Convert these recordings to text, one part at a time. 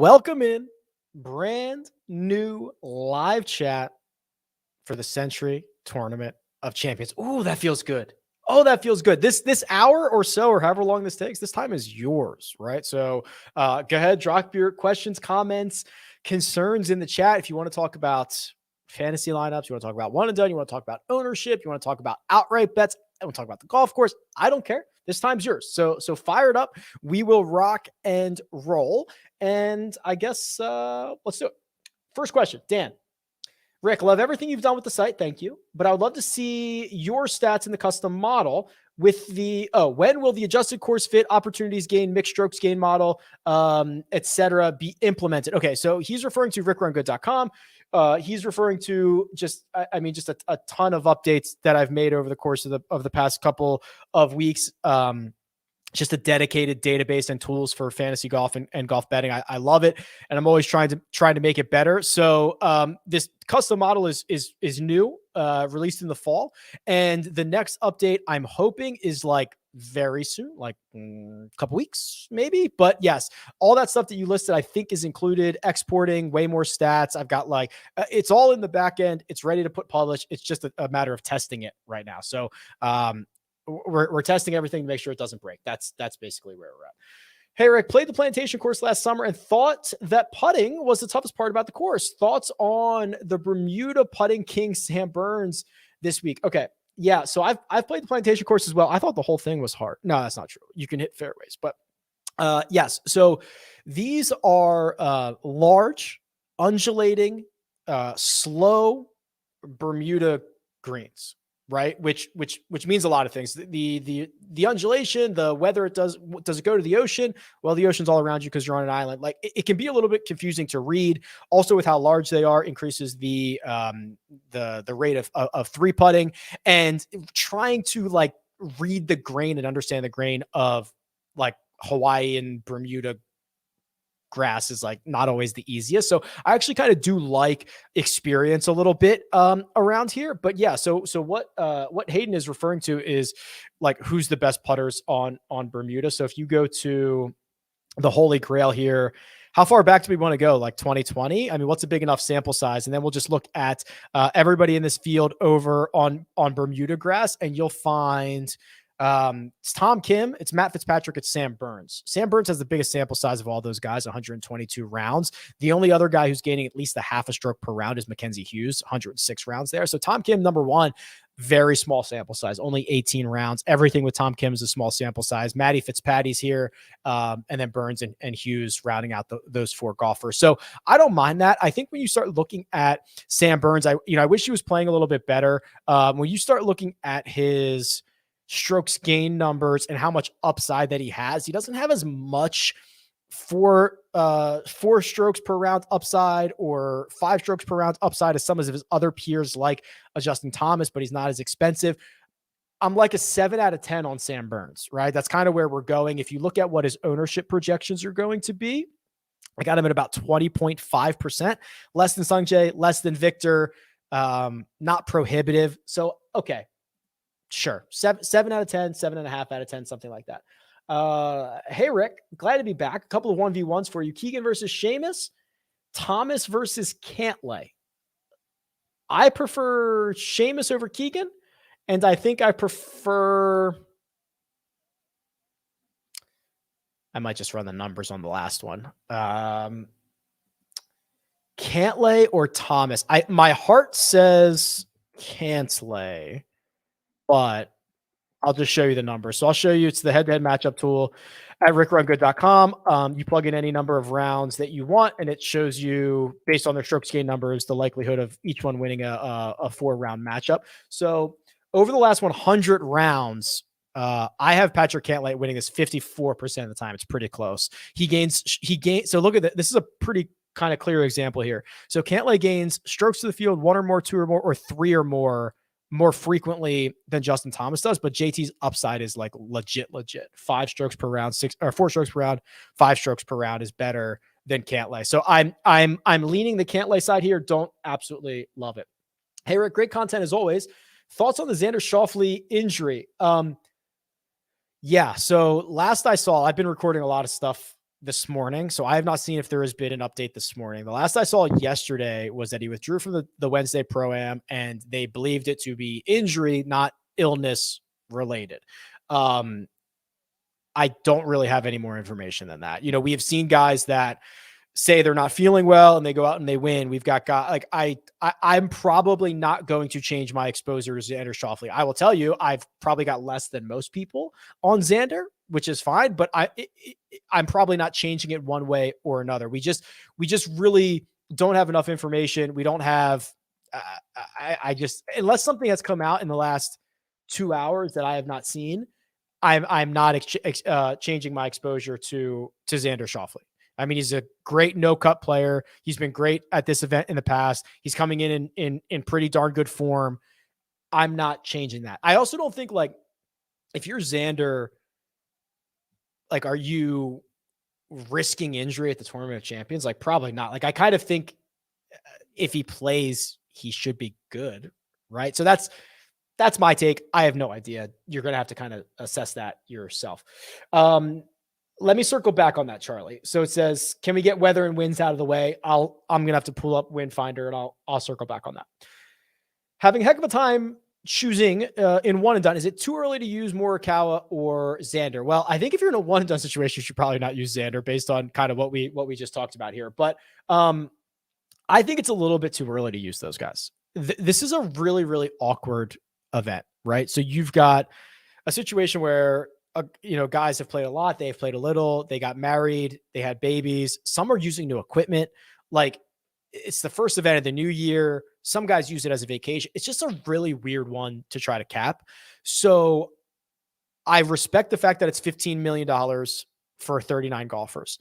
Welcome in brand new live chat for the Sentry Tournament of Champions. Ooh, that feels good. Oh, that feels good. This hour or so, or however long this takes, this time is yours, right? So go ahead, drop your questions, comments, concerns in the chat. If you want to talk about fantasy lineups, you want to talk about one and done, you want to talk about ownership, you want to talk about outright bets, I want to talk about the golf course. I don't care. This time's yours. So fire it up. We will rock and roll. And I guess let's do it. First question, Dan. Rick, love everything you've done with the site. Thank you. But I would love to see your stats in the custom model with the, when will the adjusted course fit, opportunities gain, mixed strokes gain model, etc. be implemented? Okay, so he's referring to RickRunGood.com. He's referring to just a ton of updates that I've made over the course of the past couple of weeks. Just a dedicated database and tools for fantasy golf and golf betting. I love it. And I'm always trying to make it better. So this custom model is new, released in the fall. And the next update I'm hoping is like very soon, like a couple weeks maybe. But yes, all that stuff that you listed, I think is included, exporting way more stats. I've got it's all in the back end. It's ready to publish. It's just a matter of testing it right now. So, we're testing everything to make sure it doesn't break. That's basically where we're at. Hey, Rick, played the Plantation Course last summer and thought that putting was the toughest part about the course. Thoughts on the Bermuda putting king Sam Burns this week? Okay. Yeah. So I've played the Plantation Course as well. I thought the whole thing was hard. No, that's not true. You can hit fairways, but yes. So these are large, undulating, slow Bermuda greens. Right. Which means a lot of things. The undulation, the weather, does it go to the ocean? Well, the ocean's all around you because you're on an island. Like it can be a little bit confusing to read. Also with how large they are increases the rate of three putting, and trying to like read the grain and understand the grain of like Hawaii and Bermuda grass is like not always the easiest. So I actually kind of do like experience a little bit around here. But yeah, so what Hayden is referring to is like who's the best putters on Bermuda. So if you go to the Holy Grail here, how far back do we want to go? Like 2020? I mean, what's a big enough sample size? And then we'll just look at everybody in this field over on Bermuda grass, and you'll find it's Tom Kim, it's Matt Fitzpatrick, it's Sam Burns. Sam Burns has the biggest sample size of all those guys, 122 rounds. The only other guy who's gaining at least a half a stroke per round is Mackenzie Hughes, 106 rounds there. So Tom Kim, number one, very small sample size, only 18 rounds. Everything with Tom Kim is a small sample size. Matty Fitzpatty's here, and then Burns and Hughes rounding out those four golfers. So I don't mind that. I think when you start looking at Sam Burns, I wish he was playing a little bit better. When you start looking at his strokes gain numbers and how much upside that he has, he doesn't have as much four strokes per round upside or 5 strokes per round upside as some of his other peers like Justin Thomas, but he's not as expensive. I'm like a 7 out of 10 on Sam Burns, right? That's kind of where we're going. If you look at what his ownership projections are going to be, I got him at about 20.5%, less than Sungjae, less than Victor, not prohibitive. So, okay. Sure. 7 out of 10, 7.5 out of 10, something like that. Hey, Rick, glad to be back. A couple of 1v1s for you. Keegan versus Seamus, Thomas versus Cantlay. I prefer Seamus over Keegan, and I think I prefer... I might just run the numbers on the last one. Cantlay or Thomas? My heart says Cantlay, but I'll just show you the numbers. So I'll show you, it's the head-to-head matchup tool at RickRunGood.com. You plug in any number of rounds that you want, and it shows you, based on their strokes gain numbers, the likelihood of each one winning a 4-round matchup. So over the last 100 rounds, I have Patrick Cantlay winning this 54% of the time. It's pretty close. He gains. So look at that. This is a pretty kind of clear example here. So Cantlay gains strokes to the field, 1 or more, 2 or more, or 3 or more frequently than Justin Thomas does, but JT's upside is like legit. 5 strokes per round, 4 strokes per round, 5 strokes per round is better than Cantlay. So I'm leaning the Cantlay side here. Don't absolutely love it. Hey, Rick, great content as always. Thoughts on the Xander Schauffele injury? Yeah. So last I saw, I've been recording a lot of stuff this morning, so I have not seen if there has been an update this morning. The last I saw yesterday was that he withdrew from the Wednesday Pro-Am, and they believed it to be injury, not illness related. I don't really have any more information than that. We have seen guys that say they're not feeling well and they go out and they win. We've got guys like I'm probably not going to change my exposure to Xander Schauffele. I will tell you, I've probably got less than most people on Xander, which is fine, but I'm probably not changing it one way or another. We just really don't have enough information. We don't have, I just, unless something has come out in the last 2 hours that I have not seen, I'm not changing my exposure to Xander Schauffele. I mean, he's a great no-cut player. He's been great at this event in the past. He's coming in pretty darn good form. I'm not changing that. I also don't think, like, if you're Xander, like, are you risking injury at the Tournament of Champions? Like, probably not. Like, I kind of think if he plays, he should be good, right? So that's my take. I have no idea. You're going to have to kind of assess that yourself. Let me circle back on that, Charlie. So it says, can we get weather and winds out of the way? I'm going to have to pull up Wind Finder, and I'll circle back on that. Having a heck of a time choosing in one and done. Is it too early to use Morikawa or Xander? Well, I think if you're in a one and done situation, you should probably not use Xander based on kind of what we just talked about here. But I think it's a little bit too early to use those guys. This is a really, really awkward event, right? So you've got a situation where, guys have played a lot. They've played a little. They got married. They had babies. Some are using new equipment. Like, it's the first event of the new year. Some guys use it as a vacation. It's just a really weird one to try to cap. So I respect the fact that it's $15 million for 39 golfers.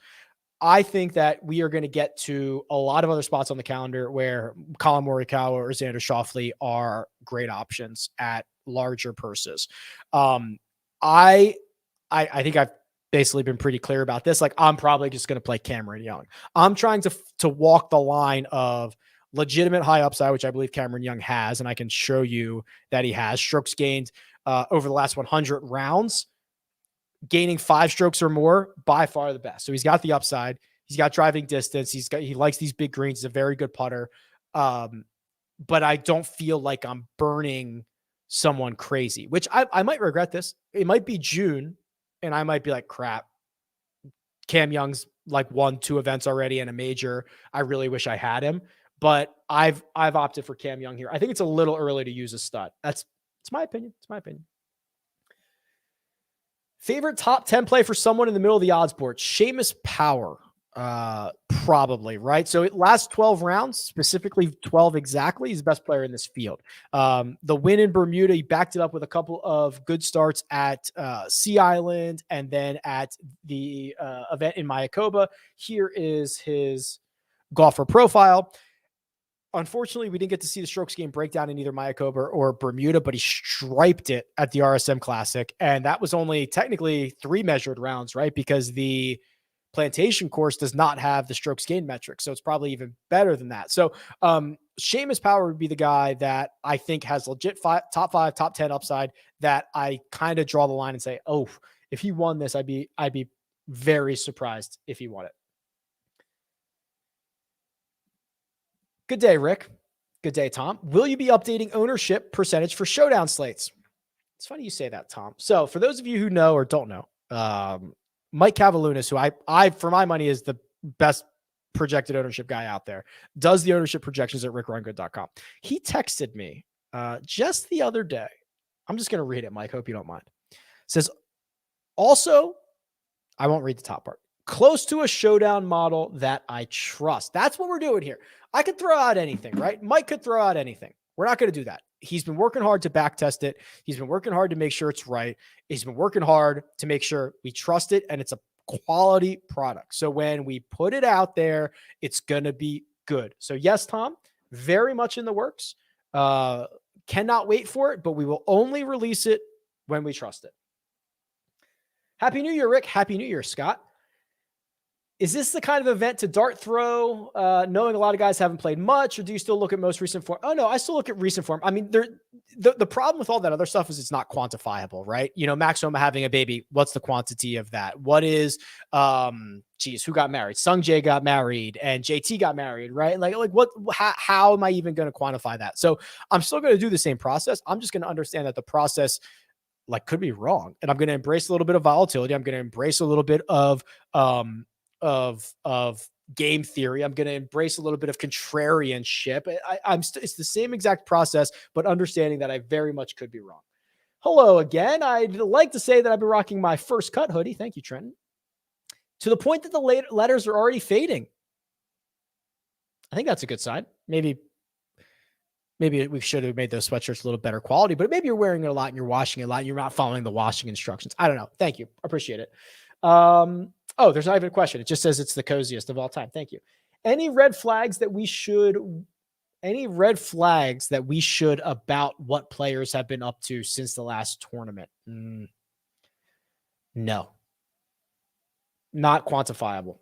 I think that we are going to get to a lot of other spots on the calendar where Collin Morikawa or Xander Schauffele are great options at larger purses. I think I've basically been pretty clear about this. Like, I'm probably just going to play Cameron Young. I'm trying to walk the line of legitimate high upside, which I believe Cameron Young has, and I can show you that he has. Strokes gained over the last 100 rounds. Gaining 5 strokes or more, by far the best. So he's got the upside. He's got driving distance. He likes these big greens. He's a very good putter. But I don't feel like I'm burning someone crazy, which I might regret this. It might be June, and I might be like, crap, Cam Young's like won 2 events already and a major. I really wish I had him, but I've opted for Cam Young here. I think it's a little early to use a stud. It's my opinion. It's my opinion. Favorite top 10 play for someone in the middle of the odds board? Seamus Power, probably, right? So it lasts 12 rounds, specifically 12 exactly. He's the best player in this field. The win in Bermuda, he backed it up with a couple of good starts at Sea Island and then at the event in Mayakoba. Here is his golfer profile. Unfortunately, we didn't get to see the strokes game breakdown in either Mayakoba or Bermuda, but he striped it at the RSM Classic. And that was only technically 3 measured rounds, right? Because the Plantation Course does not have the strokes gain metric. So it's probably even better than that. So Seamus Power would be the guy that I think has legit top 5, top 10 upside that I kind of draw the line and say, oh, if he won this, I'd be very surprised if he won it. Good day, Rick. Good day, Tom. Will you be updating ownership percentage for showdown slates? It's funny you say that, Tom. So for those of you who know or don't know, Mike Cavalunas, who I for my money is the best projected ownership guy out there, does the ownership projections at RickRunGood.com. He texted me just the other day. I'm just going to read it, Mike. Hope you don't mind. It says, also, I won't read the top part. Close to a showdown model that I trust. That's what we're doing here. I could throw out anything, right? Mike could throw out anything. We're not going to do that. He's been working hard to back test it. He's been working hard to make sure it's right. He's been working hard to make sure we trust it and it's a quality product. So when we put it out there, it's going to be good. So yes, Tom, very much in the works. Cannot wait for it, but we will only release it when we trust it. Happy New Year, Rick. Happy New Year, Scott. Is this the kind of event to dart throw, knowing a lot of guys haven't played much, or do you still look at most recent form? Oh, no, I still look at recent form. I mean, the problem with all that other stuff is it's not quantifiable, right? You know, Max Homa having a baby, what's the quantity of that? What is, who got married? Sung Jae got married and JT got married, right? Like how am I even going to quantify that? So I'm still going to do the same process. I'm just going to understand that the process could be wrong. And I'm going to embrace a little bit of volatility. I'm going to embrace a little bit of game theory. I'm going to embrace a little bit of contrarianship. It's the same exact process, but understanding that I very much could be wrong. Hello again. I'd like to say that I've been rocking my first cut hoodie. Thank you, Trenton. To the point that the letters are already fading. I think that's a good sign. Maybe we should have made those sweatshirts a little better quality, but maybe you're wearing it a lot and you're washing it a lot and you're not following the washing instructions. I don't know. Thank you. Appreciate it. Oh, there's not even a question. It just says it's the coziest of all time. Thank you. Any red flags that we should about what players have been up to since the last tournament? No. Not quantifiable.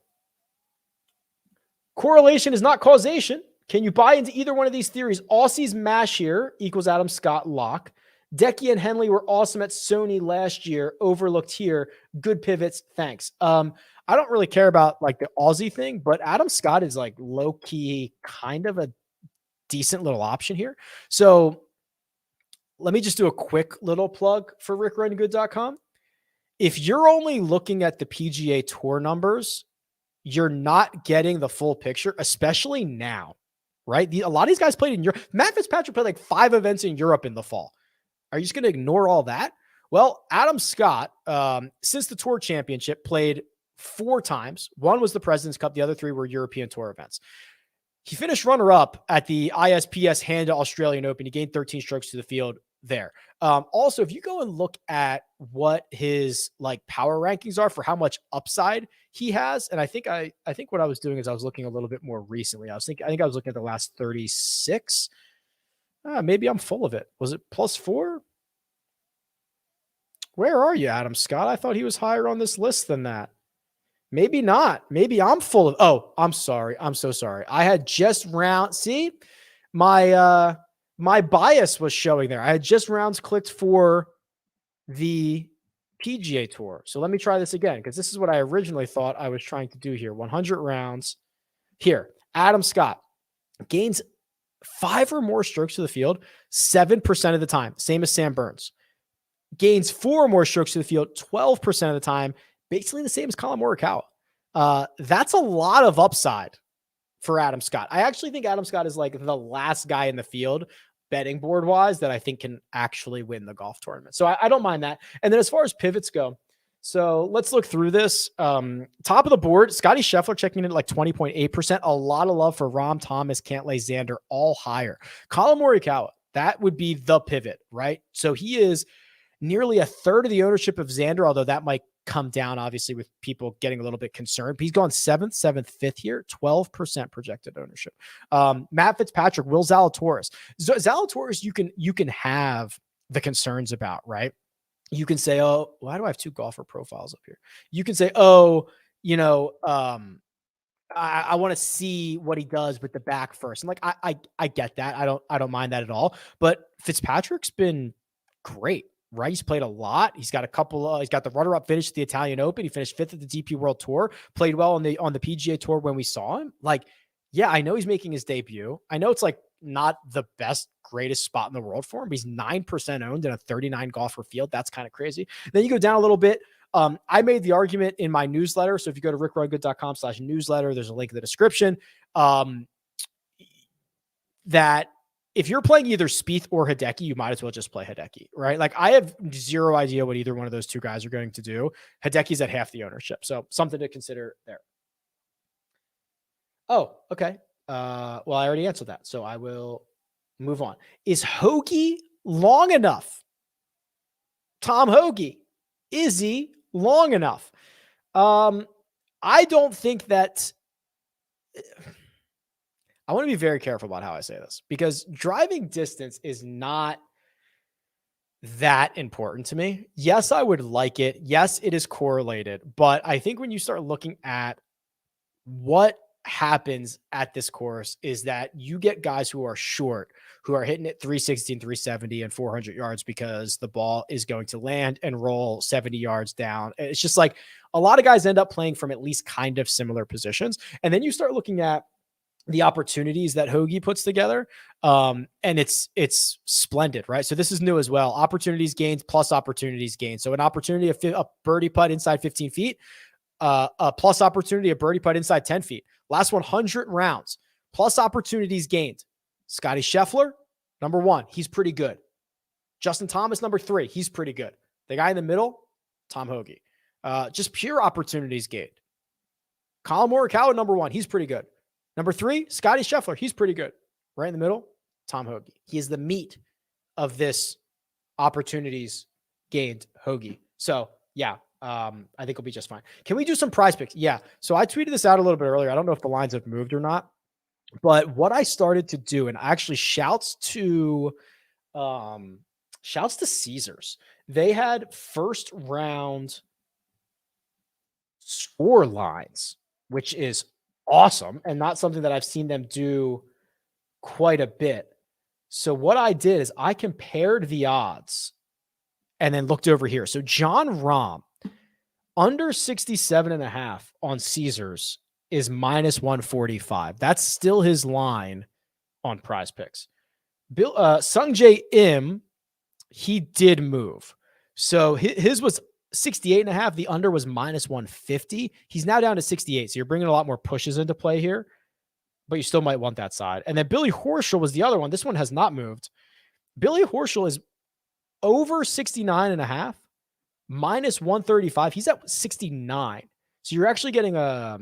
Correlation is not causation. Can you buy into either one of these theories? Aussies mash here equals Adam Scott lock. Decky and Henley were awesome at Sony last year. Overlooked here. Good pivots. Thanks. I don't really care about the Aussie thing, but Adam Scott is low key kind of a decent little option here. So let me just do a quick little plug for RickRunGood.com. If you're only looking at the PGA Tour numbers, you're not getting the full picture, especially now, right? A lot of these guys played in Europe. Matt Fitzpatrick played 5 events in Europe in the fall. Are you just going to ignore all that? Well, Adam Scott, since the Tour Championship, played 4 times. One was the President's Cup. The other 3 were European Tour events. He finished runner-up at the ISPS Handa Australian Open. He gained 13 strokes to the field there. Also, if you go and look at what his power rankings are for how much upside he has, and I think what I was doing is I was looking a little bit more recently. I think I was looking at the last 36. Maybe I'm full of it. Was it +4? Where are you, Adam Scott? I thought he was higher on this list than that. Maybe not. Maybe I'm full of. Oh, I'm sorry. I'm so sorry. I had just see my bias was showing there. I had just rounds clicked for the PGA Tour. So let me try this again, because this is what I originally thought I was trying to do here. 100 rounds here. Adam Scott gains 5 or more strokes to the field 7% of the time, same as Sam Burns. Gains 4 or more strokes to the field 12% of the time, basically the same as Colin Morikawa. That's a lot of upside for Adam Scott. I actually think Adam Scott is the last guy in the field, betting board wise, that I think can actually win the golf tournament. So I don't mind that. And then as far as pivots go, so let's look through this. Top of the board, Scotty Scheffler checking in at 20.8%. A lot of love for Rahm, Thomas, Cantlay, Xander, all higher. Colin Morikawa, that would be the pivot, right? So he is nearly a third of the ownership of Xander, although that might come down, obviously, with people getting a little bit concerned. But he's gone 7th, 5th here, 12% projected ownership. Matt Fitzpatrick, Will Zalatoris. Zalatoris, you can have the concerns about, right? You can say, oh, why do I have 2 golfer profiles up here? You can say, oh, I want to see what he does with the back first. And I get that. I don't mind that at all. But Fitzpatrick's been great. Right. He's played a lot. He's got he's got the runner-up finish at the Italian Open. He finished 5th at the DP World Tour, played well on the PGA Tour when we saw him. Yeah, I know he's making his debut. I know it's not the best, greatest spot in the world for him, but he's 9% owned in a 39 golfer field. That's kind of crazy. Then you go down a little bit. I made the argument in my newsletter. So if you go to rickrungood.com/newsletter, there's a link in the description, that if you're playing either Spieth or Hideki, you might as well just play Hideki, right? I have zero idea what either one of those 2 guys are going to do. Hideki's at half the ownership. So something to consider there. Oh, okay. Well, I already answered that, so I will move on. Is Hoagie long enough? Tom Hoagie, is he long enough? I don't think that. I want to be very careful about how I say this, because driving distance is not that important to me. Yes, I would like it. Yes, it is correlated. But I think when you start looking at what happens at this course is that you get guys who are short, who are hitting it 360 and 370 and 400 yards because the ball is going to land and roll 70 yards down. It's just like a lot of guys end up playing from at least kind of similar positions. And then you start looking at the opportunities that Hoagie puts together. And it's splendid, right? So this is new as well. Opportunities gained plus opportunities gained. So an opportunity, a birdie putt inside 15 feet, a plus opportunity, a birdie putt inside 10 feet. Last 100 rounds, plus opportunities gained. Scotty Scheffler, number 1, he's pretty good. Justin Thomas, number 3, he's pretty good. The guy in the middle, Tom Hoagie. Just pure opportunities gained. Colin Morikawa, number 1, he's pretty good. Number 3, Scotty Scheffler, he's pretty good. Right in the middle, Tom Hoagie. He is the meat of this opportunities gained Hoagie. So yeah, I think it'll be just fine. Can we do some prize picks? Yeah. So I tweeted this out a little bit earlier. I don't know if the lines have moved or not, but what I started to do, and actually shouts to Caesars. They had first round score lines, which is awesome and not something that I've seen them do quite a bit. So what I did is I compared the odds and then looked over here. So John Rahm under 67.5 on Caesars is minus 145. That's still his line on PrizePicks. Sung Jae Im, he did move. So his was 68.5. The under was minus 150. He's now down to 68. So you're bringing a lot more pushes into play here, but you still might want that side. And then Billy Horschel was the other one. This one has not moved. Billy Horschel is over 69.5, minus 135. He's at 69. So you're actually getting a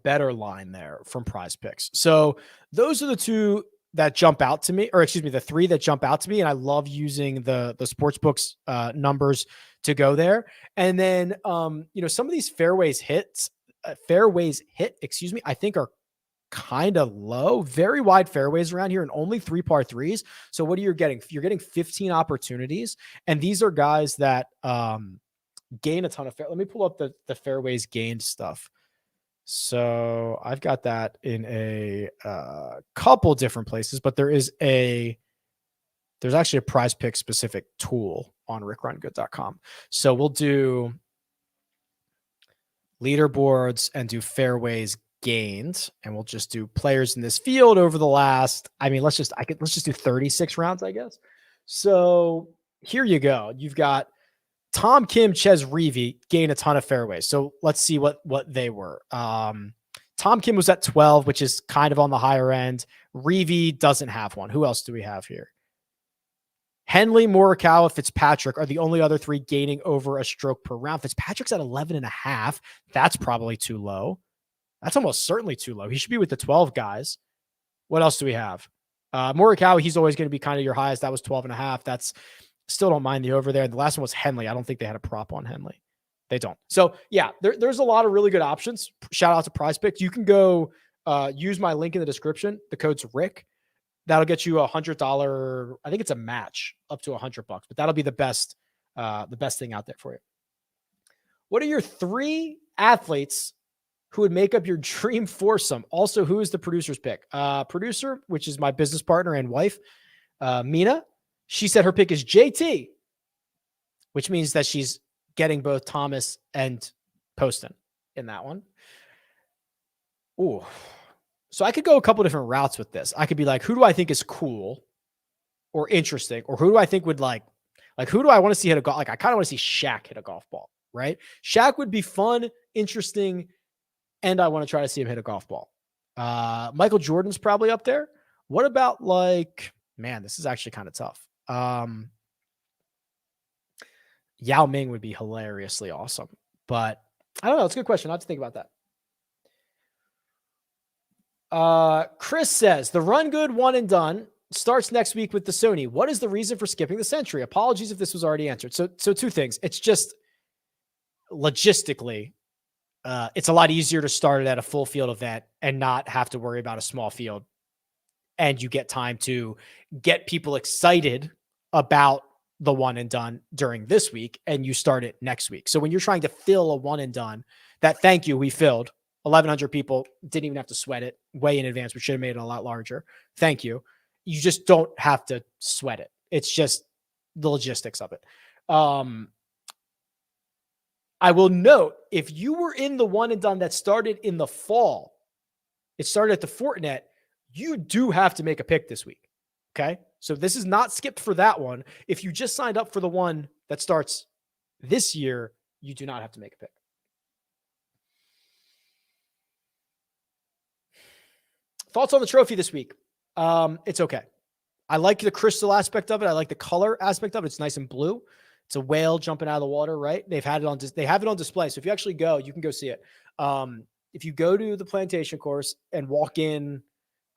better line there from PrizePicks. So those are the two that jump out to me, or excuse me, the three that jump out to me. And I love using the sportsbooks numbers to go there. And then, some of these fairways hit, I think are kind of low, very wide fairways around here and only 3 par 3s. So what are you getting? You're getting 15 opportunities. And these are guys that gain a ton of Let me pull up the fairways gained stuff. So I've got that in a couple different places, but there's actually a PrizePicks specific tool on RickRunGood.com. So we'll do leaderboards and do fairways gained, and we'll just do players in this field over the last, let's just do 36 rounds, I guess. So here you go. You've got Tom Kim, Ches Reavie gain a ton of fairways. So let's see what they were. Tom Kim was at 12, which is kind of on the higher end. Reavie doesn't have one. Who else do we have here? Henley, Morikawa, Fitzpatrick are the only other three gaining over a stroke per round. Fitzpatrick's at 11.5. That's probably too low. That's almost certainly too low. He should be with the 12 guys. What else do we have? Morikawa, he's always going to be kind of your highest. That was 12.5. That's still don't mind the over there. And the last one was Henley. I don't think they had a prop on Henley. They don't. So yeah, there's a lot of really good options. Shout out to PrizePicks. You can go use my link in the description. The code's Rick. That'll get you $100. I think it's a match up to $100, but that'll be the best thing out there for you. What are your 3 athletes who would make up your dream foursome? Also, who is the producer's pick? Producer, which is my business partner and wife, Mina. She said her pick is JT, which means that she's getting both Thomas and Poston in that one. Ooh. So I could go a couple different routes with this. I could be like, who do I think is cool or interesting? Or who do I think would like who do I want to see hit a golf? Like, I kind of want to see Shaq hit a golf ball, right? Shaq would be fun, interesting, and I want to try to see him hit a golf ball. Michael Jordan's probably up there. What about this is actually kind of tough. Yao Ming would be hilariously awesome, but I don't know. It's a good question. I'll have to think about that. Chris says the Run Good one and done starts next week with the Sony. What is the reason for skipping the Sentry? Apologies if this was already answered. So 2 things. It's just logistically, it's a lot easier to start it at a full field event and not have to worry about a small field. And you get time to get people excited about the one and done during this week, and you start it next week. So when you're trying to fill a one and done, that thank you, we filled 1,100 people didn't even have to sweat it way in advance. We should have made it a lot larger. Thank you. You just don't have to sweat it. It's just the logistics of it. I will note, if you were in the one and done that started in the fall, it started at the Fortinet, you do have to make a pick this week. Okay. So this is not skipped for that one. If you just signed up for the one that starts this year, you do not have to make a pick. Thoughts on the trophy this week? It's okay. I like the crystal aspect of it. I like the color aspect of it. It's nice and blue. It's a whale jumping out of the water, right? They have it on display. So if you actually go, you can go see it. If you go to the Plantation Course and walk in,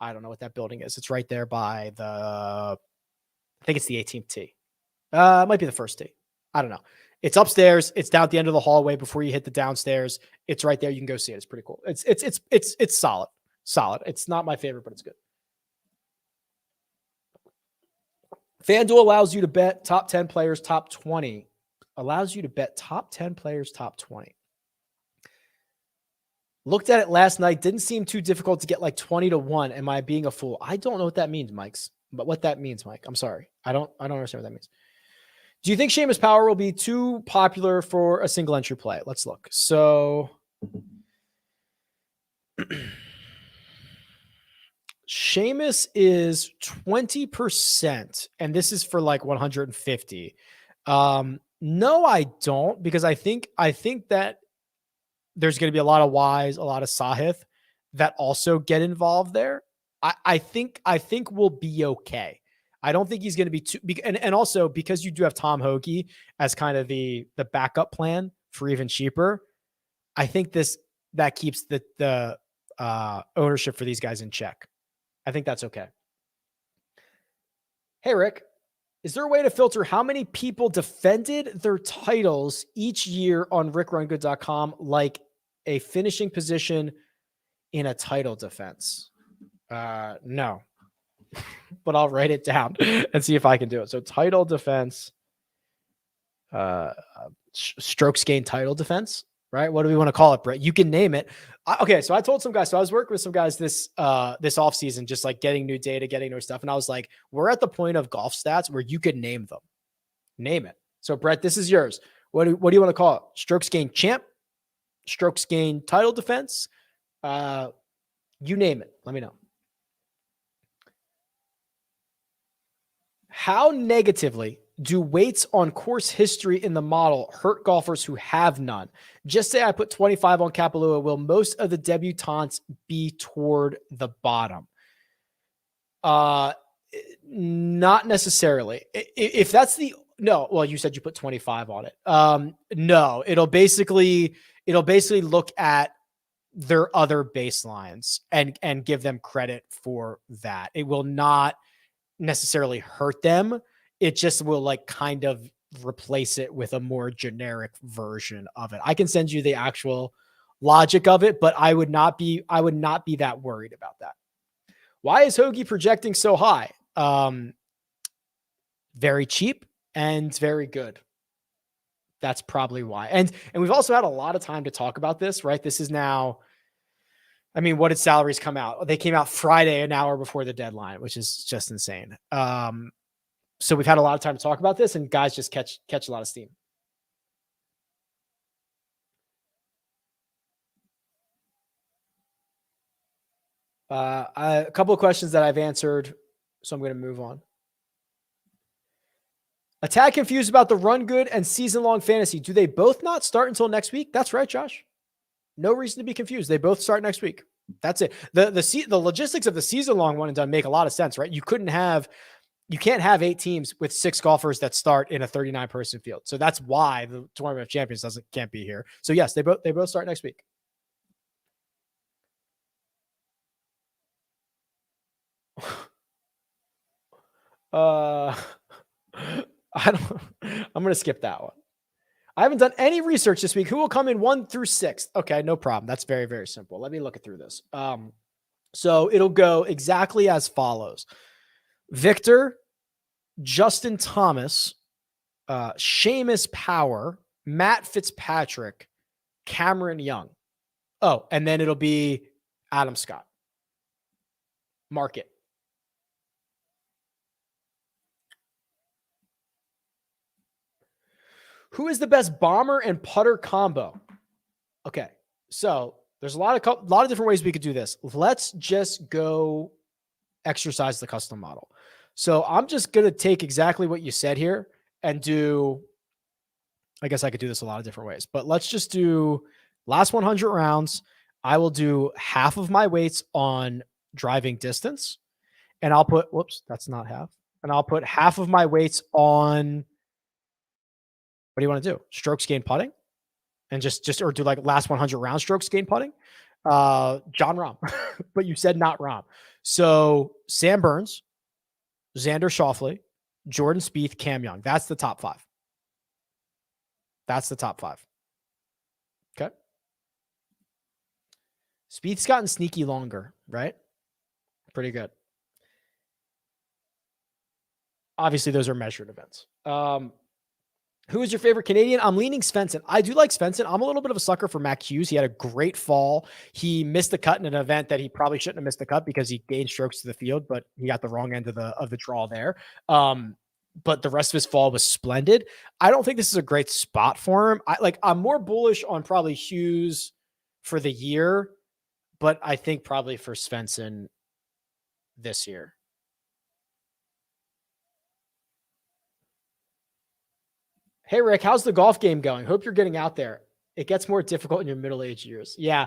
I don't know what that building is. It's right there by I think it's the 18th tee. It might be the first tee. I don't know. It's upstairs. It's down at the end of the hallway before you hit the downstairs. It's right there. You can go see it. It's pretty cool. It's solid. Solid. It's not my favorite, but it's good. FanDuel allows you to bet top 10 players, top 20. Allows you to bet top 10 players, top 20. Looked at it last night. Didn't seem too difficult to get like 20 to 1. Am I being a fool? I don't know what that means, what that means, Mike. I'm sorry. I don't understand what that means. Do you think Seamus Power will be too popular for a single entry play? Let's look. So Seamus is 20%, and this is for like 150. No, I don't, because I think that there's going to be a lot of Ys, a lot of Sahith that also get involved there. I think we'll be okay. I don't think he's going to be too, and also because you do have Tom Hoagie as kind of the backup plan for even cheaper. I think that keeps the ownership for these guys in check. I think that's okay. Hey, Rick, is there a way to filter how many people defended their titles each year on RickRunGood.com, like a finishing position in a title defense? No, but I'll write it down and see if I can do it. So title defense, strokes gained title defense, right? What do we want to call it, Brett? You can name it. Okay. So I told some guys, so I was working with some guys this off season, just like getting new data, getting new stuff. And I was like, we're at the point of golf stats where you could name them. Name it. So Brett, this is yours. What do you want to call it? Strokes gained champ, strokes gained title defense. You name it. Let me know. How negatively do weights on course history in the model hurt golfers who have none? Just say I put 25 on Kapalua. Will most of the debutantes be toward the bottom? Not necessarily. If that's no, well, you said you put 25 on it. No, it'll basically look at their other baselines and give them credit for that. It will not necessarily hurt them. It just will like kind of replace it with a more generic version of it. I can send you the actual logic of it, but I would not be that worried about that. Why is Hoagie projecting so high? Very cheap and very good. That's probably why. And we've also had a lot of time to talk about this, right? This is now, I mean, what did salaries come out? They came out Friday, an hour before the deadline, which is just insane. So we've had a lot of time to talk about this, and guys just catch a lot of steam. A couple of questions that I've answered, so I'm going to move on. A tad confused about the Run Good and season-long fantasy. Do they both not start until next week? That's right, Josh. No reason to be confused. They both start next week. That's it. The logistics of the season-long one and done make a lot of sense, right? You can't have 8 teams with 6 golfers that start in a 39-person field. So that's why the Tournament of Champions can't be here. So yes, they both start next week. I'm going to skip that one. I haven't done any research this week. Who will come in 1 through 6? Okay, no problem. That's very, very simple. Let me look through this. So it'll go exactly as follows. Victor, Justin Thomas, Seamus Power, Matt Fitzpatrick, Cameron Young. Oh, and then it'll be Adam Scott. Market. Who is the best bomber and putter combo? Okay, so there's a lot of different ways we could do this. Let's just go exercise the custom model. So I'm just going to take exactly what you said here and do, I guess I could do this a lot of different ways, but let's just do last 100 rounds. I will do half of my weights on driving distance, and I'll put, whoops, that's not half. And I'll put half of my weights on, what do you want to do? Strokes gained putting? And or do like last 100 round strokes gained putting? John Rahm, but you said not Rahm. So Sam Burns, Xander Schauffele, Jordan Spieth, Cam Young. That's the top 5. That's the top 5. Okay. Spieth's gotten sneaky longer, right? Pretty good. Obviously, those are measured events. Who is your favorite Canadian? I'm leaning Svensson. I do like Svensson. I'm a little bit of a sucker for Mac Hughes. He had a great fall. He missed the cut in an event that he probably shouldn't have missed the cut because he gained strokes to the field, but he got the wrong end of the draw there. But the rest of his fall was splendid. I don't think this is a great spot for him. I'm more bullish on probably Hughes for the year, but I think probably for Svensson this year. Hey, Rick, how's the golf game going? Hope you're getting out there. It gets more difficult in your middle-aged years. Yeah.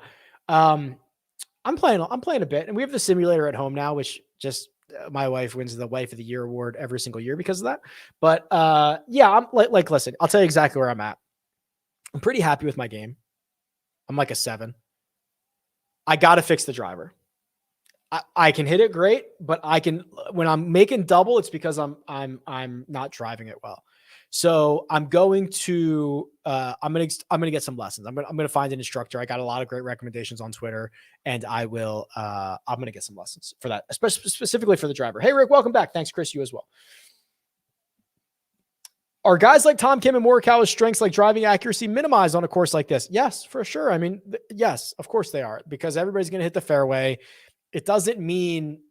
I'm playing a bit, and we have the simulator at home now, which just my wife wins the Wife of the Year award every single year because of that. But yeah, I'm listen, I'll tell you exactly where I'm at. I'm pretty happy with my game. I'm like a 7. I got to fix the driver. I can hit it great, but when I'm making double, it's because I'm not driving it well. So I'm going to get some lessons. I'm going to find an instructor. I got a lot of great recommendations on Twitter, and I'm going to get some lessons for that, especially specifically for the driver. Hey, Rick, welcome back. Thanks, Chris. You as well. Are guys like Tom Kim and Morikawa's strengths like driving accuracy minimized on a course like this? Yes, for sure. I mean, yes, of course they are, because everybody's going to hit the fairway. It doesn't mean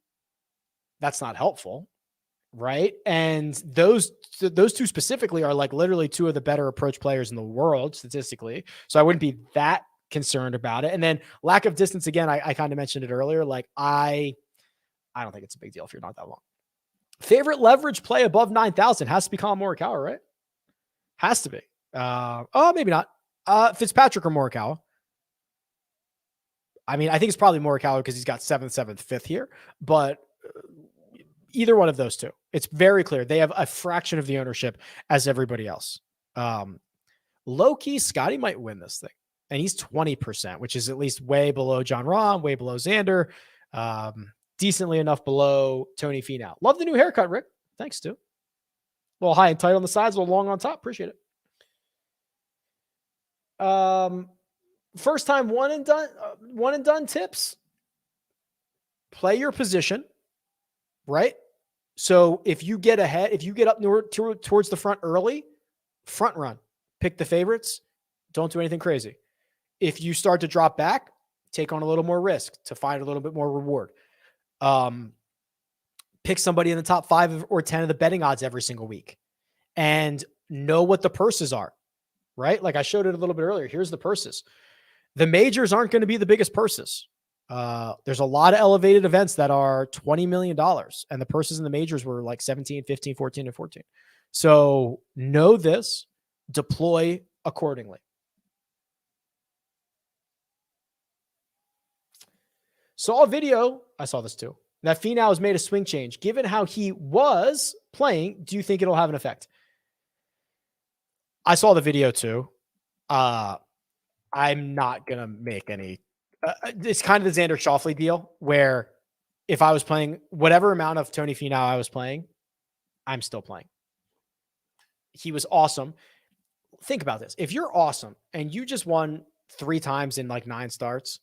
that's not helpful. Right. And those two specifically are like literally 2 of the better approach players in the world statistically. So I wouldn't be that concerned about it. And then lack of distance. Again, I kind of mentioned it earlier. Like I don't think it's a big deal if you're not that long. Favorite leverage play above 9,000 has to be Colin Morikawa, right? Has to be. Maybe not. Fitzpatrick or Morikawa. I mean, I think it's probably Morikawa because he's got 7th, 5th here, but either one of those two. It's very clear. They have a fraction of the ownership as everybody else. Low key, Scotty might win this thing. And he's 20%, which is at least way below John Rahm, way below Xander, decently enough below Tony Finau. Love the new haircut, Rick. Thanks, Stu. A little high and tight on the sides, a little long on top. Appreciate it. First time one and done tips. Play your position, right? So if you get ahead, if you get up towards the front early, front run, pick the favorites. Don't do anything crazy. If you start to drop back, take on a little more risk to find a little bit more reward. Pick somebody in the top 5 or 10 of the betting odds every single week and know what the purses are, right? Like I showed it a little bit earlier. Here's the purses. The majors aren't going to be the biggest purses. There's a lot of elevated events that are $20 million, and the purses in the majors were like 17, 15, 14, and 14. So know this, deploy accordingly. Saw a video. I saw this too. That Finau has made a swing change. Given how he was playing, do you think it'll have an effect? I saw the video too. I'm not going to make any. It's kind of the Xander Schauffele deal where if I was playing whatever amount of Tony Finau I was playing, I'm still playing. He was awesome. Think about this. If you're awesome and you just won 3 times in like 9 starts,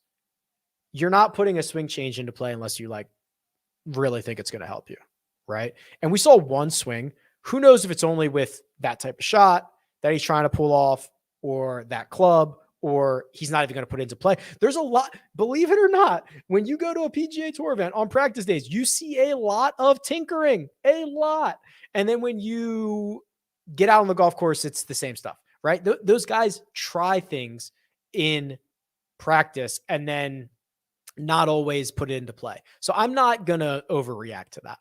you're not putting a swing change into play unless you like really think it's going to help you. Right. And we saw one swing. Who knows if it's only with that type of shot that he's trying to pull off or that club or he's not even going to put it into play. There's a lot, believe it or not, when you go to a PGA Tour event on practice days, you see a lot of tinkering, a lot. And then when you get out on the golf course, it's the same stuff, right? Those guys try things in practice and then not always put it into play. So I'm not going to overreact to that.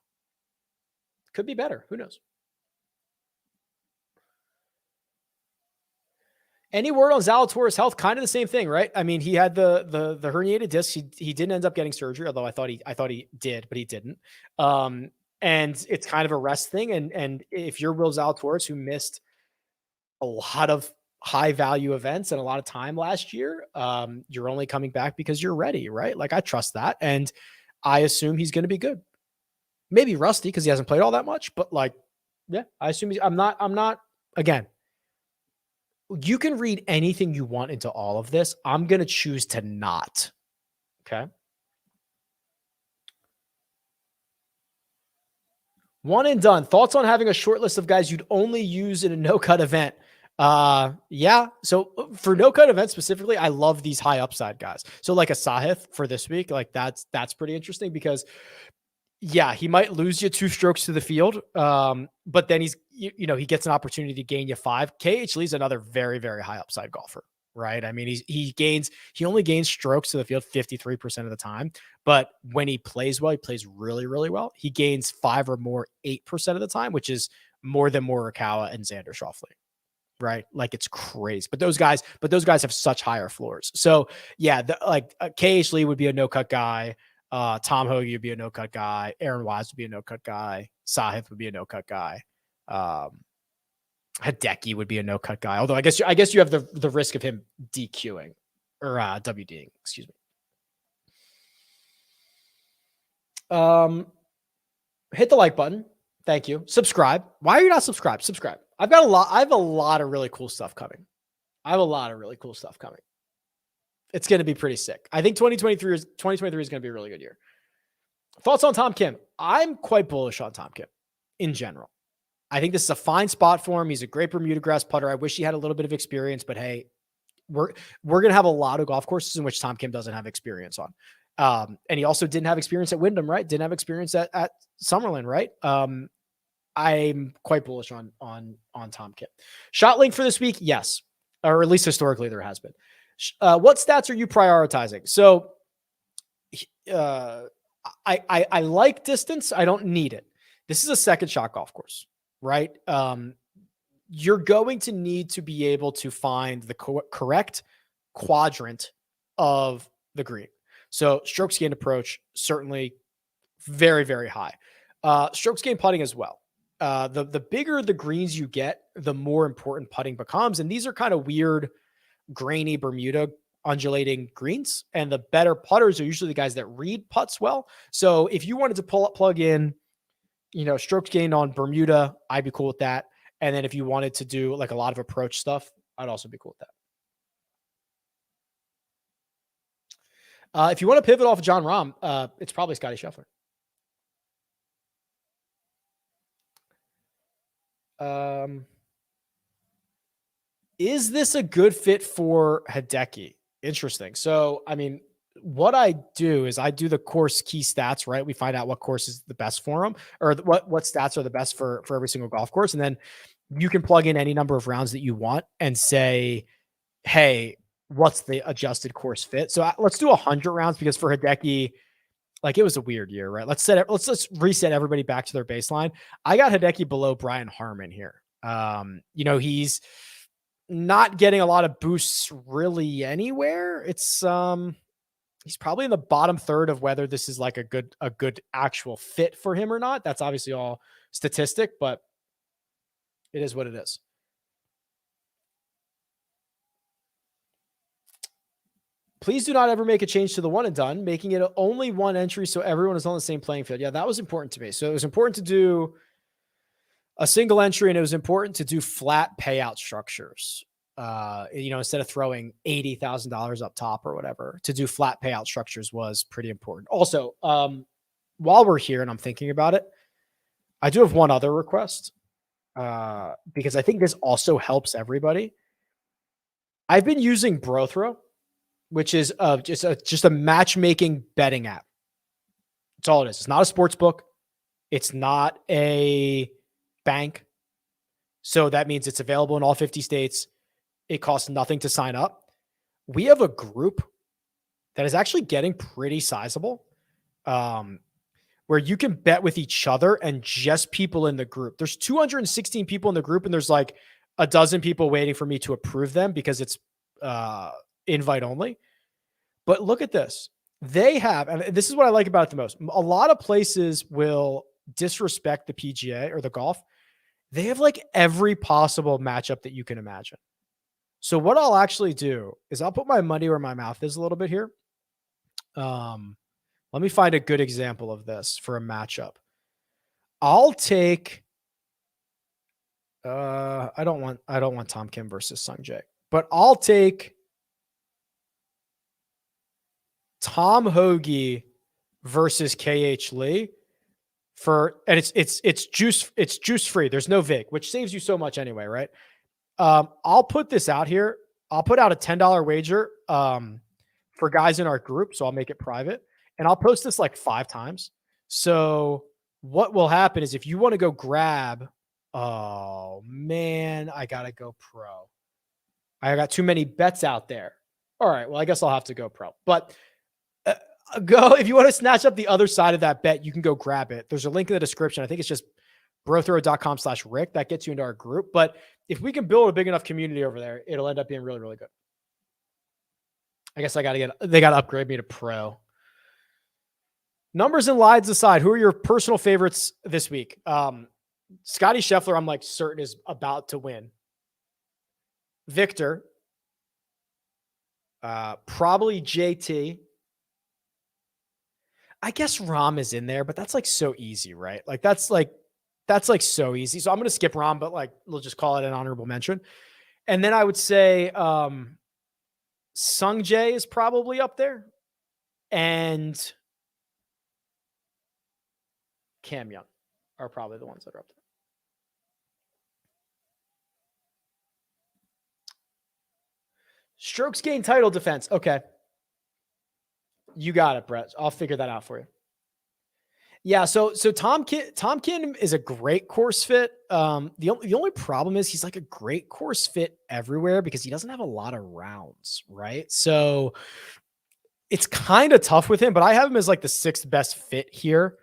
Could be better. Who knows? Any word on Zalatoris' health? Kind of the same thing, right? I mean, he had the herniated disc. He didn't end up getting surgery, although I thought he did, but he didn't. And it's kind of a rest thing. And if you're Will Zalatoris, who missed a lot of high value events and a lot of time last year, you're only coming back because you're ready, right? Like, I trust that, and I assume he's going to be good. Maybe rusty because he hasn't played all that much, but like, yeah, I assume I'm not. Again, you can read anything you want into all of this. I'm going to choose to not. Okay. One and done. Thoughts on having a short list of guys you'd only use in a no-cut event? Yeah. So for no-cut events specifically, I love these high upside guys. So like a Sahith for this week, like that's pretty interesting because yeah, he might lose you 2 strokes to the field. But then he gets an opportunity to gain you 5. KH Lee's another very, very high upside golfer, right? I mean, he only gains strokes to the field 53% of the time, but when he plays well, he plays really, really well. He gains 5 or more 8% of the time, which is more than Morikawa and Xander Schauffele, right? Like, it's crazy. But those guys have such higher floors. So yeah, KH Lee would be a no-cut guy. Tom Hoge would be a no-cut guy. Aaron Wise would be a no-cut guy. Sahith would be a no-cut guy. Hideki would be a no-cut guy. Although I guess you have the risk of him DQing or WDing. Excuse me. Hit the like button. Thank you. Subscribe. Why are you not subscribed? Subscribe. I have a lot of really cool stuff coming. It's going to be pretty sick. I think 2023 is going to be a really good year. Thoughts on Tom Kim? I'm quite bullish on Tom Kim in general. I think this is a fine spot for him. He's a great Bermuda grass putter. I wish he had a little bit of experience, but hey, we're going to have a lot of golf courses in which Tom Kim doesn't have experience on. And he also didn't have experience at Wyndham, right? Didn't have experience at Summerlin, right? I'm quite bullish on Tom Kim. Shot link for this week? Yes. Or at least historically there has been. What stats are you prioritizing? So I like distance. I don't need it. This is a second shot golf course, right? You're going to need to be able to find the correct quadrant of the green. So strokes gained approach, certainly very, very high. Strokes gained putting as well. The bigger the greens you get, the more important putting becomes. And these are kind of weird, grainy Bermuda undulating greens, and the better putters are usually the guys that read putts well. So if you wanted to plug in, strokes gained on Bermuda, I'd be cool with that. And then if you wanted to do like a lot of approach stuff, I'd also be cool with that. If you want to pivot off of John Rahm, it's probably Scotty Scheffler. Is this a good fit for Hideki? Interesting. So, I mean, what I do is I do the course key stats, right? We find out what course is the best for them, or what stats are the best for every single golf course. And then you can plug in any number of rounds that you want and say, hey, what's the adjusted course fit? So let's do 100 rounds, because for Hideki, like, it was a weird year, right? Let's reset everybody back to their baseline. I got Hideki below Brian Harmon here. He's not getting a lot of boosts really anywhere. It's he's probably in the bottom third of whether this is like a good actual fit for him or not. That's obviously all statistic, but it is what it is. Please do not ever make a change to the one and done, making it only one entry so everyone is on the same playing field. Yeah, that was important to me. So it was important to do a single entry, and it was important to do flat payout structures. Instead of throwing $80,000 up top or whatever, to do flat payout structures was pretty important. Also, while we're here and I'm thinking about it, I do have one other request, because I think this also helps everybody. I've been using Brothrow, which is just a matchmaking betting app. That's all it is. It's not a sports book. It's not a bank. So that means it's available in all 50 states. It costs nothing to sign up. We have a group that is actually getting pretty sizable, where you can bet with each other and just people in the group. There's 216 people in the group, and there's like a dozen people waiting for me to approve them because it's invite only. But look at this. They have, and this is what I like about it the most. A lot of places will disrespect the PGA or the golf. They have like every possible matchup that you can imagine. So what I'll actually do is I'll put my money where my mouth is a little bit here. Let me find a good example of this for a matchup. I'll take, I don't want Tom Kim versus Sung Jae, but I'll take Tom Hoagie versus KH Lee and it's juice free. There's no vig, which saves you so much anyway, right? I'll put this out here. I'll put out a $10 wager for guys in our group. So I'll make it private and I'll post this like 5 times. So what will happen is if you want to go grab, oh man, I got to go pro. I got too many bets out there. All right. Well, I guess I'll have to go pro, but go, if you want to snatch up the other side of that bet, you can go grab it. There's a link in the description. I think it's just brothrow.com/Rick. That gets you into our group. But if we can build a big enough community over there, it'll end up being really, really good. I guess they got to upgrade me to pro. Numbers and lines aside, who are your personal favorites this week? Scotty Scheffler, I'm like certain is about to win. Victor, probably JT. I guess Rom is in there, but that's like so easy, right? Like that's so easy. So I'm going to skip Rom, but like, we'll just call it an honorable mention. And then I would say, Sung Jae is probably up there and Cam Young are probably the ones that are up there. Strokes gained title defense. Okay. You got it, Brett. I'll figure that out for you. Yeah, so Tom Kim is a great course fit. The only problem is he's like a great course fit everywhere because he doesn't have a lot of rounds, right? So it's kind of tough with him, but I have him as like the 6th best fit here.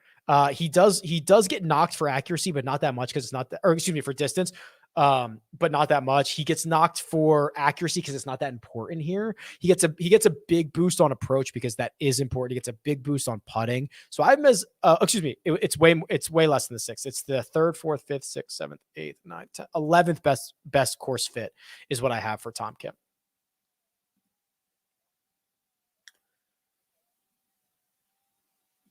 He does get knocked for accuracy, but not that much because it's not that, or excuse me, for distance. But not that much. He gets knocked for accuracy because it's not that important here. He gets a big boost on approach because that is important. He gets a big boost on putting. So I have him as, it's way less than the 6th. It's the 3rd, 4th, 5th, 6th, 7th, 8th, 9th, 10th, 11th best course fit is what I have for Tom Kim.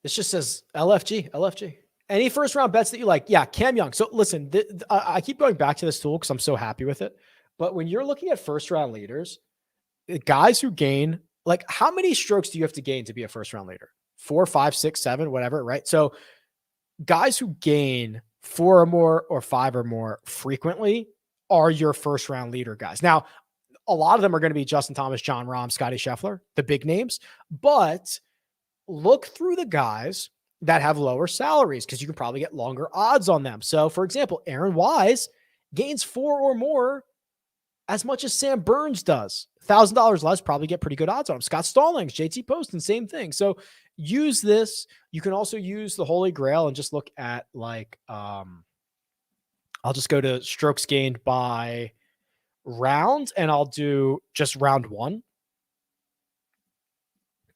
This just says LFG. Any first round bets that you like? Yeah, Cam Young. So listen, I keep going back to this tool because I'm so happy with it. But when you're looking at first round leaders, guys who gain, like how many strokes do you have to gain to be a first round leader? 4, 5, 6, 7, whatever, right? So guys who gain 4 or more or 5 or more frequently are your first round leader guys. Now, a lot of them are going to be Justin Thomas, Jon Rahm, Scotty Scheffler, the big names. But look through the guys that have lower salaries because you can probably get longer odds on them. So, for example, Aaron Wise gains 4 or more as much as Sam Burns does. $1,000 less, probably get pretty good odds on him. Scott Stallings, JT Poston, same thing. So use this. You can also use the Holy Grail and just look at like, I'll just go to strokes gained by round and I'll do just round 1.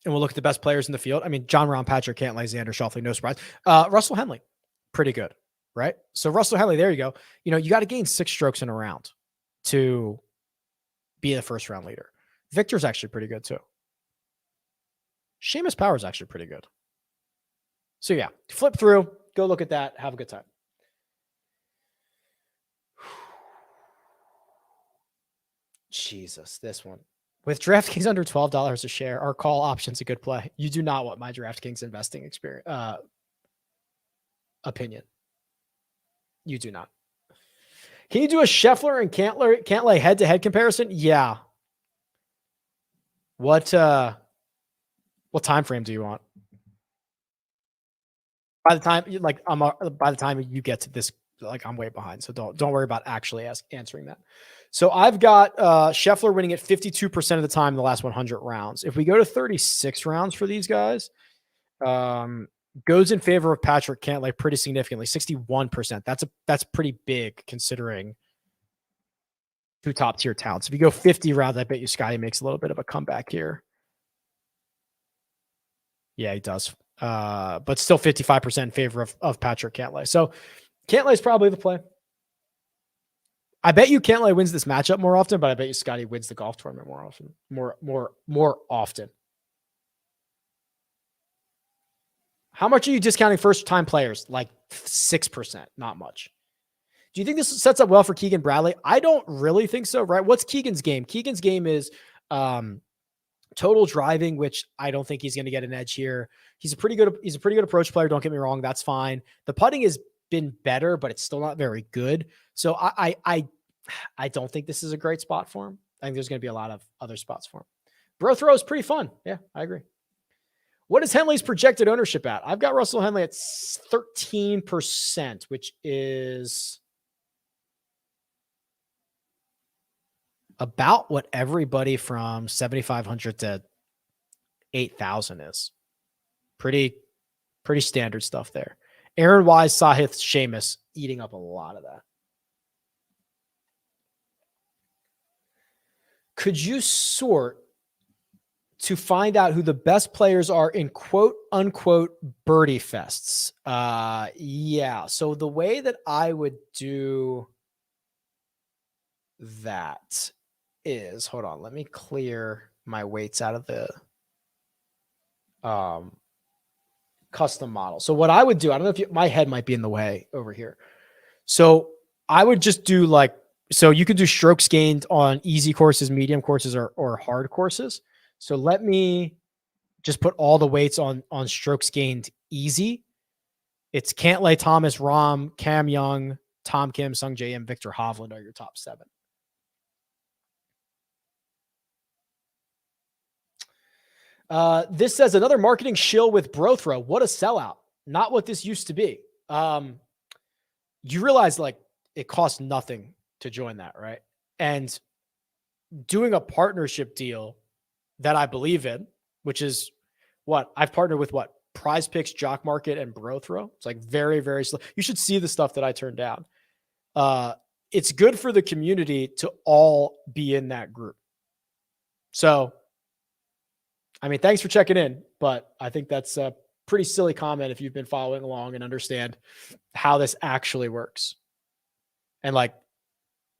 And we'll look at the best players in the field. I mean, Jon Rahm, Patrick Cantlay, Xander Schauffele, no surprise. Russell Henley, pretty good, right? So Russell Henley, there you go. You know, you got to gain 6 strokes in a round to be the first round leader. Victor's actually pretty good too. Seamus Power's actually pretty good. So yeah, flip through, go look at that. Have a good time. Jesus, this one. With DraftKings under $12 a share, our call option's a good play. You do not want my DraftKings investing experience opinion. You do not. Can you do a Scheffler and Cantlay head-to-head comparison? Yeah. What time frame do you want? By the time by the time you get to this, like I'm way behind. So don't worry about actually answering that. So I've got Scheffler winning at 52% of the time in the last 100 rounds. If we go to 36 rounds for these guys, goes in favor of Patrick Cantlay pretty significantly, 61%. That's pretty big considering two top tier talents. If you go 50 rounds, I bet you Scotty makes a little bit of a comeback here. Yeah, he does. But still 55% in favor of Patrick Cantlay. So Cantlay is probably the play. I bet you Cantlay wins this matchup more often, but I bet you Scotty wins the golf tournament more often. More often. How much are you discounting first-time players? Like 6%, not much. Do you think this sets up well for Keegan Bradley? I don't really think so, right? What's Keegan's game? Keegan's game is total driving, which I don't think he's going to get an edge here. He's a pretty good approach player. Don't get me wrong. That's fine. The putting has been better, but it's still not very good. So I don't think this is a great spot for him. I think there's going to be a lot of other spots for him. Bro throw is pretty fun. Yeah, I agree. What is Henley's projected ownership at? I've got Russell Henley at 13%, which is about what everybody from 7,500 to 8,000 is. Pretty standard stuff there. Aaron Wise, Sahith, Seamus eating up a lot of that. Could you sort to find out who the best players are in quote unquote birdie fests? Yeah. So the way that I would do that is, hold on, let me clear my weights out of the custom model. So what I would do, I don't know if my head might be in the way over here. So I would just do like, so you could do strokes gained on easy courses, medium courses, or hard courses. So let me just put all the weights on strokes gained easy. It's Cantlay, Thomas, Rahm, Cam Young, Tom Kim, Sung J M, Victor Hovland are your top 7. This says another marketing shill with bro throw. What a sellout. Not what this used to be. You realize like it costs nothing to join that, right? And doing a partnership deal that I believe in, which is what I've partnered with, PrizePicks, Jock Market, and Bro Throw. It's like very, very slow. You should see the stuff that I turned down. It's good for the community to all be in that group. So, I mean, thanks for checking in, but I think that's a pretty silly comment if you've been following along and understand how this actually works. And like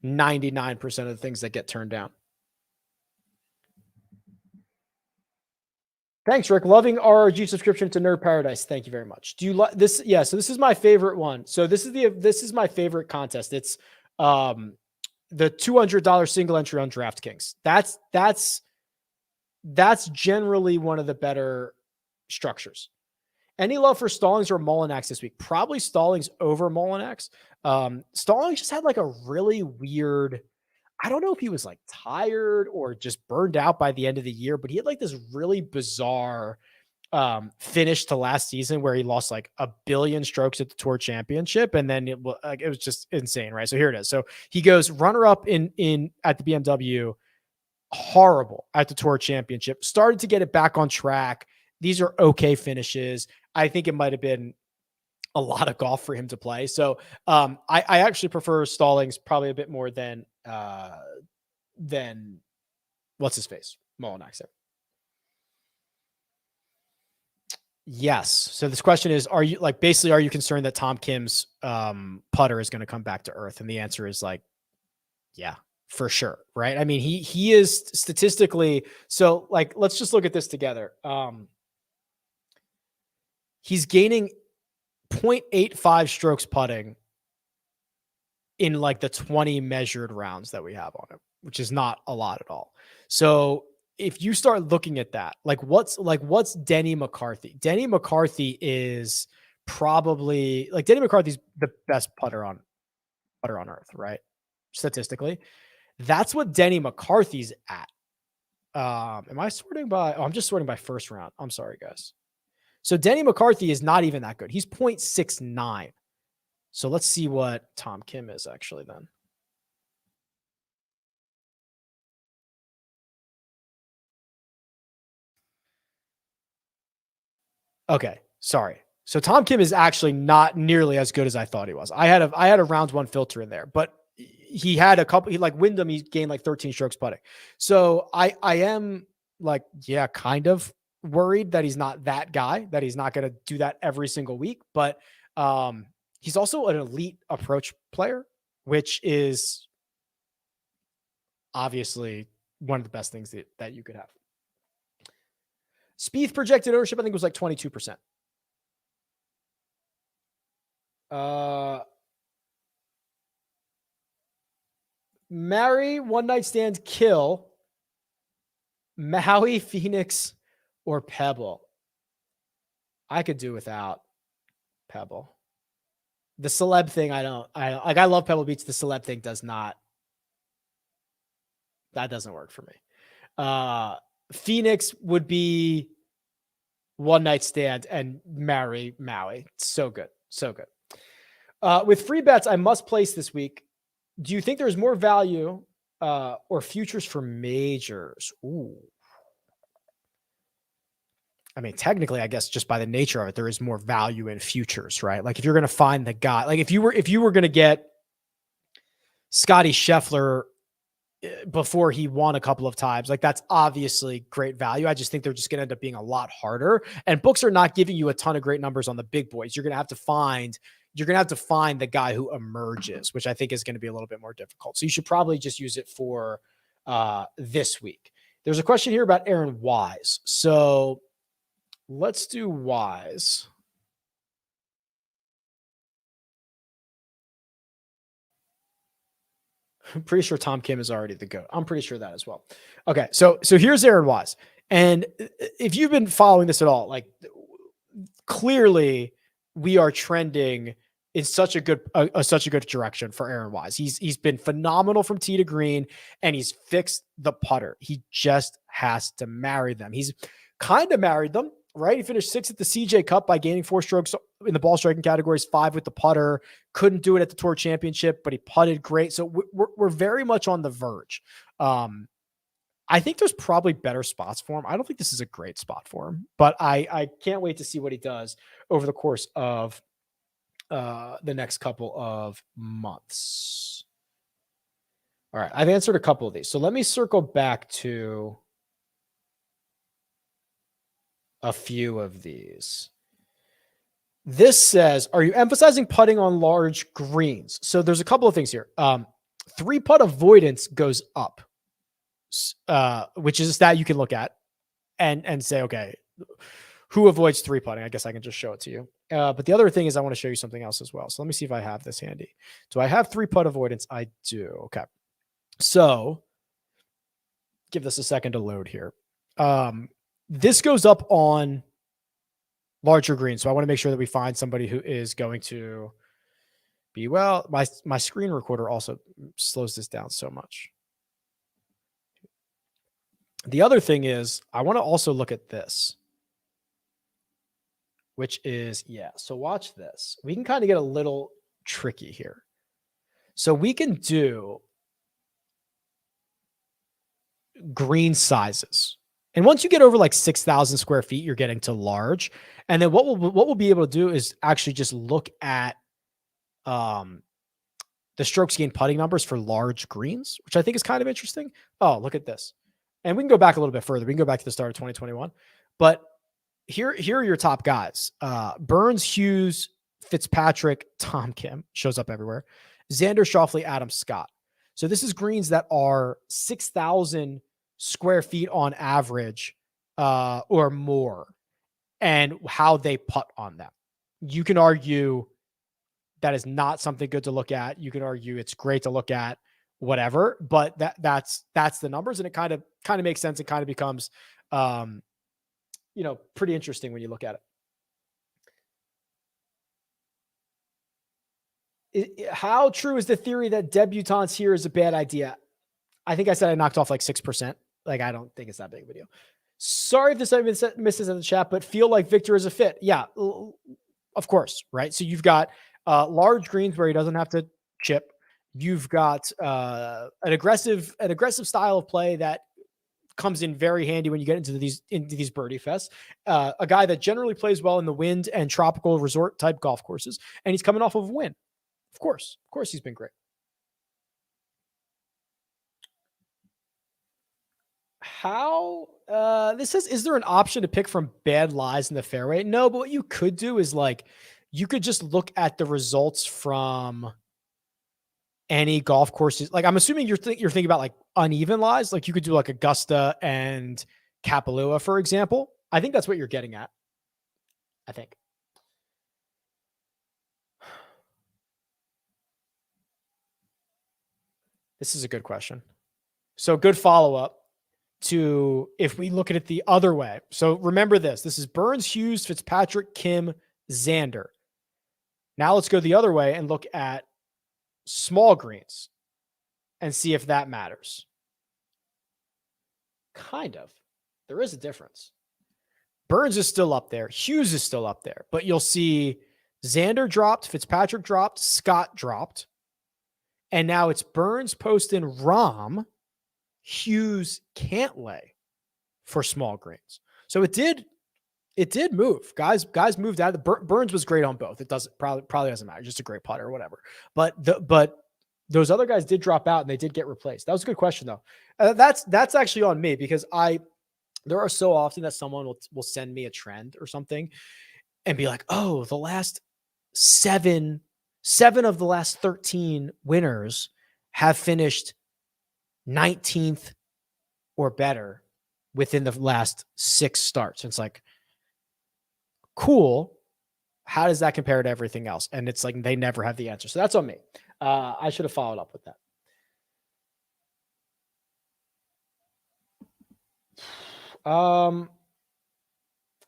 99% of the things that get turned down. Thanks, Rick. Loving RRG subscription to Nerd Paradise. Thank you very much. Do you like this? Yeah. So this is my favorite one. So this is my favorite contest. It's the $200 single entry on DraftKings. That's generally one of the better structures. Any love for Stallings or Molinax this week? Probably Stallings over Molinax. Stallings just had like a really weird, I don't know if he was like tired or just burned out by the end of the year, but he had like this really bizarre finish to last season where he lost like 1 billion strokes at the Tour Championship. And then it was just insane, right? So here it is. So he goes runner up at the BMW, horrible at the Tour Championship, started to get it back on track. These are okay finishes. I think it might have been a lot of golf for him to play. So I actually prefer Stallings probably a bit more than what's his face? Molinax. Yes. So this question is, are you concerned that Tom Kim's putter is going to come back to earth? And the answer is like, yeah, for sure. Right. I mean, he is statistically, so like, let's just look at this together. He's gaining 0.85 strokes putting in like the 20 measured rounds that we have on him, which is not a lot at all. So if you start looking at that, what's Denny McCarthy? Denny McCarthy is probably Denny McCarthy's the best putter on earth, right? Statistically, that's what Denny McCarthy's at. Am I sorting by? Oh, I'm just sorting by first round. I'm sorry, guys. So Denny McCarthy is not even that good. He's 0.69. So let's see what Tom Kim is actually then. Okay, sorry. So Tom Kim is actually not nearly as good as I thought he was. I had a rounds one filter in there, but he had a couple. He like Wyndham, he gained like 13 strokes putting. So I am like, yeah, kind of worried that he's not that guy, that he's not going to do that every single week. But he's also an elite approach player, which is obviously one of the best things that you could have. Spieth projected ownership, I think, was like 22%. Marry, one night stand, kill, Maui, Phoenix, or Pebble. I could do without Pebble. The celeb thing, I love Pebble Beach. The celeb thing that doesn't work for me. Phoenix would be one night stand and marry Maui. So good. So good. With free bets, I must place this week. Do you think there's more value or futures for majors? Ooh. I mean, technically, I guess just by the nature of it, there is more value in futures, right? Like if you're going to find the guy, like if you were going to get Scotty Scheffler before he won a couple of times, like that's obviously great value. I just think they're just going to end up being a lot harder, and books are not giving you a ton of great numbers on the big boys. You're going to have to find the guy who emerges, which I think is going to be a little bit more difficult. So you should probably just use it for this week. There's a question here about Aaron Wise. So let's do Wise. I'm pretty sure Tom Kim is already the GOAT. I'm pretty sure that as well. Okay, so here's Aaron Wise. And if you've been following this at all, like clearly we are trending in such a good direction for Aaron Wise. He's been phenomenal from tee to green, and he's fixed the putter. He just has to marry them. He's kind of married them, right? He finished 6th at the CJ Cup by gaining 4 strokes in the ball striking categories, 5 with the putter. Couldn't do it at the Tour Championship, but he putted great. So we're very much on the verge. I think there's probably better spots for him. I don't think this is a great spot for him, but I can't wait to see what he does over the course of the next couple of months. All right, I've answered a couple of these. So let me circle back to a few of these. This says, are you emphasizing putting on large greens? So there's a couple of things here. 3-putt avoidance goes up, which is a stat you can look at and say, okay, who avoids 3-putting? I guess I can just show it to you. But the other thing is I want to show you something else as well. So let me see if I have this handy. Do I have 3-putt avoidance? I do. Okay. So give this a second to load here. This goes up on larger greens. So I want to make sure that we find somebody who is going to be, well, my screen recorder also slows this down so much. The other thing is I want to also look at this, which is, yeah. So watch this. We can kind of get a little tricky here. So we can do green sizes. And once you get over like 6,000 square feet, you're getting to large. And then what we'll be able to do is actually just look at the strokes gained putting numbers for large greens, which I think is kind of interesting. Oh, look at this. And we can go back a little bit further. We can go back to the start of 2021. But here are your top guys. Burns, Hughes, Fitzpatrick, Tom Kim shows up everywhere. Xander Schauffele, Adam Scott. So this is greens that are 6,000 square feet on average or more, and how they putt on them. You can argue that is not something good to look at. You can argue it's great to look at, whatever, but that's the numbers, and it kind of makes sense. It kind of becomes pretty interesting when you look at it. How true is the theory that debutantes here is a bad idea? I think I said I knocked off like 6%. Like, I don't think it's that big of a deal. Sorry if this misses in the chat, but feel like Victor is a fit. Yeah, of course, right? So you've got large greens where he doesn't have to chip. You've got an aggressive style of play that comes in very handy when you get into these birdie fests. A guy that generally plays well in the wind and tropical resort type golf courses, and he's coming off of a win. Of course, he's been great. How this says, is there an option to pick from bad lies in the fairway? No, but what you could do is like you could just look at the results from any golf courses. Like, I'm assuming you're thinking about like uneven lies. Like, you could do like Augusta and Kapalua, for example. I think that's what you're getting at. I think. This is a good question. So good follow-up to if we look at it the other way. So remember this. This is Burns, Hughes, Fitzpatrick, Kim, Xander. Now let's go the other way and look at small greens and see if that matters. Kind of. There is a difference. Burns is still up there. Hughes is still up there. But you'll see Xander dropped, Fitzpatrick dropped, Scott dropped. And now it's Burns, Poston, Rahm, Hughes, Cantlay for small greens. So it did move. Guys moved out. Burns was great on both. It doesn't probably doesn't matter. Just a great putter or whatever. But those other guys did drop out and they did get replaced. That was a good question though. That's actually on me because there are so often that someone will send me a trend or something and be like, oh, the last seven of the last 13 winners have finished 19th or better within the last 6 starts. And it's like, cool. How does that compare to everything else? And it's like, they never have the answer. So that's on me. I should have followed up with that.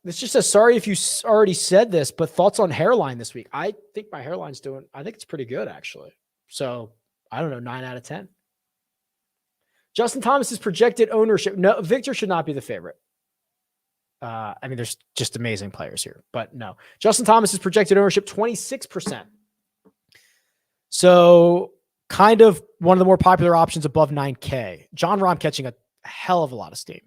This just says, sorry if you already said this, but thoughts on hairline this week. I think my hairline's I think it's pretty good, actually. So, I don't know, 9 out of 10. Justin Thomas's projected ownership. No, Victor should not be the favorite. I mean, there's just amazing players here, but no. Justin Thomas's projected ownership, 26%. So, kind of one of the more popular options above 9K. John Rahm catching a hell of a lot of steam.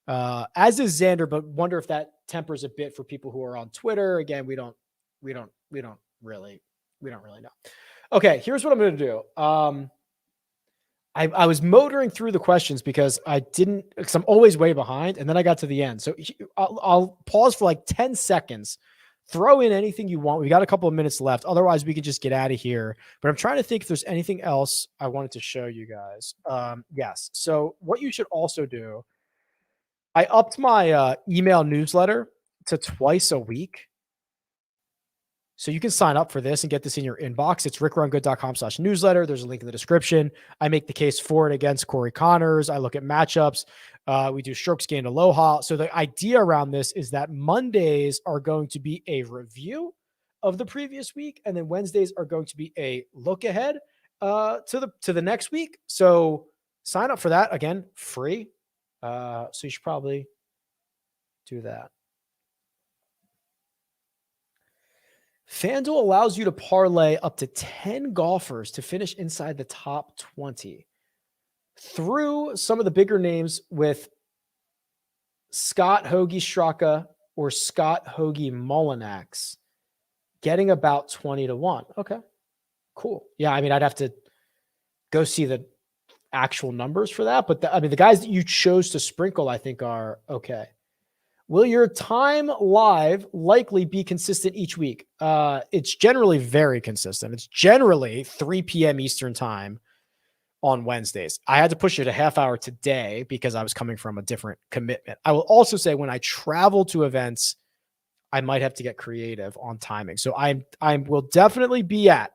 As is Xander, but wonder if that tempers a bit for people who are on Twitter. Again, we don't really know. Okay, here's what I'm going to do. I was motoring through the questions because I'm always way behind, and then I got to the end. So I'll pause for like 10 seconds, throw in anything you want. We got a couple of minutes left. Otherwise, we can just get out of here. But I'm trying to think if there's anything else I wanted to show you guys. Yes. So what you should also do, I upped my email newsletter to twice a week. So you can sign up for this and get this in your inbox. It's rickrungood.com/newsletter. There's a link in the description. I make the case for and against Corey Connors. I look at matchups. We do strokes gained aloha. So the idea around this is that Mondays are going to be a review of the previous week, and then Wednesdays are going to be a look ahead to the next week. So sign up for that. Again, free. So you should probably do that. FanDuel allows you to parlay up to 10 golfers to finish inside the top 20 through some of the bigger names with Scott Hoagie Straka or Scott Hoagie Mullinax getting about 20-1. Okay, cool. Yeah, I mean, I'd have to go see the actual numbers for that, but the guys that you chose to sprinkle, I think, are okay. Will your time live likely be consistent each week? It's generally very consistent. It's generally 3 p.m. Eastern time on Wednesdays. I had to push it a half hour today because I was coming from a different commitment. I will also say when I travel to events, I might have to get creative on timing. So I will definitely be at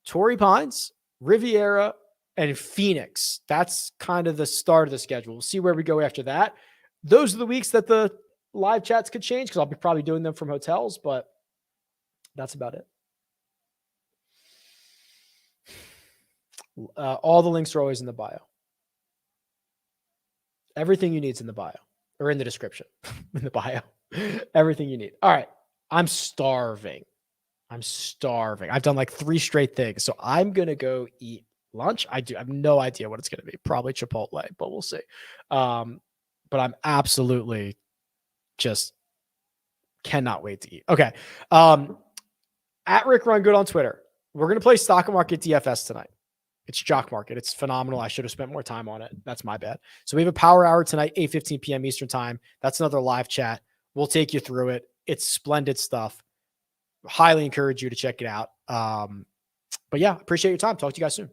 Torrey Pines, Riviera, and Phoenix. That's kind of the start of the schedule. We'll see where we go after that. Those are the weeks that the live chats could change because I'll be probably doing them from hotels, but that's about it. All the links are always in the bio. Everything you need is in the bio or in the description. In the bio. Everything you need. All right. I'm starving. I've done like 3 straight things. So I'm going to go eat lunch. I have no idea what it's going to be. Probably Chipotle, but we'll see. But I'm absolutely just cannot wait to eat. Okay. At Rick Run Good on Twitter. We're going to play stock market DFS tonight. It's Jock market. It's phenomenal. I should have spent more time on it. That's my bad. So we have a power hour tonight, 8:15 p.m. Eastern time. That's another live chat. We'll take you through it. It's splendid stuff. Highly encourage you to check it out. But yeah, appreciate your time. Talk to you guys soon.